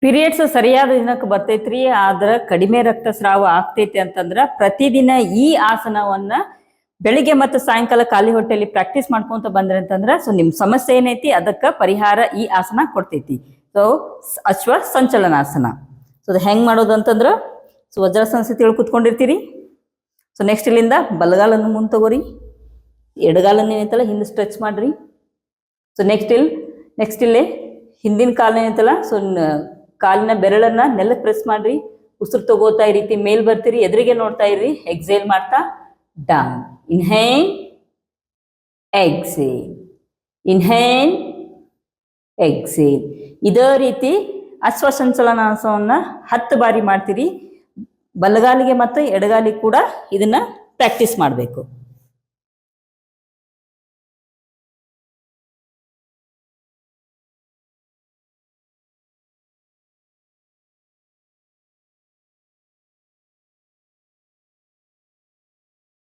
Periods ಸರಿಯಾದ ದಿನಕ್ಕೆ ಬರ್ತೈತ್ರಿ, ಆದ್ರ ಕಡಿಮೆ ರಕ್ತಸ್ರಾವ ಆಗ್ತೈತಿ ಅಂತಂದ್ರ ಪ್ರತಿದಿನ ಈ ಆಸನವನ್ನ ಬೆಳಿಗ್ಗೆ ಮತ್ತು ಸಾಯಂಕಾಲ ಖಾಲಿ ಹೊಟ್ಟೆಯಲ್ಲಿ ಪ್ರಾಕ್ಟೀಸ್ ಮಾಡ್ಕೊಂತ ಬಂದ್ರಿ ಅಂತಂದ್ರ ಸೊ ನಿಮ್ ಸಮಸ್ಯೆ ಏನೈತಿ ಅದಕ್ಕ ಪರಿಹಾರ ಈ ಆಸನ ಕೊಡ್ತೈತಿ. ಸೊ ಅಶ್ವ ಸಂಚಲನಾಸನ. ಸೊ ಅದು ಹೆಂಗ್ ಮಾಡೋದು ಅಂತಂದ್ರ ಸೊ ವಜ್ರಾಸನ ಸ್ಥಿತಿ ಕೂತ್ಕೊಂಡಿರ್ತೀರಿ. ಸೊ ನೆಕ್ಸ್ಟ್ ಇಲ್ಲಿಂದ ಬಲಗಾಲನ್ನು ಮುಂದೆ ತಗೋರಿ, ಎಡಗಾಲನ್ನ ಏನೈತಲ್ಲ ಹಿಂದೆ ಸ್ಟ್ರೆಚ್ ಮಾಡ್ರಿ. ಸೊ ನೆಕ್ಸ್ಟ್ ಇಲ್ಲಿ ಹಿಂದಿನ ಕಾಲನ ಏನೈತಲ್ಲ ಸೊ ಕಾಲಿನ ಬೆರಳನ್ನ ನೆಲಕ್ಕೆ ಪ್ರೆಸ್ ಮಾಡ್ರಿ. ಉಸಿರು ತಗೋತಾ ಈ ರೀತಿ ಮೇಲ್ ಬರ್ತೀರಿ, ಎದುರಿಗೆ ನೋಡ್ತಾ ಇರ್ರಿ. ಎಕ್ಸೇಲ್ ಮಾಡ್ತಾ down. Inhale exhale, inhale exhale. ಇದೇ ರೀತಿ ಅಶ್ವಸಂಚಲನಾಸನವನ್ನ 10 ಬಾರಿ ಮಾಡ್ತೀರಿ. ಬಲಗಾಲಿಗೆ ಮತ್ತು ಎಡಗಾಲಿಗೆ ಕೂಡ ಇದನ್ನ ಪ್ರಾಕ್ಟೀಸ್ ಮಾಡಬೇಕು.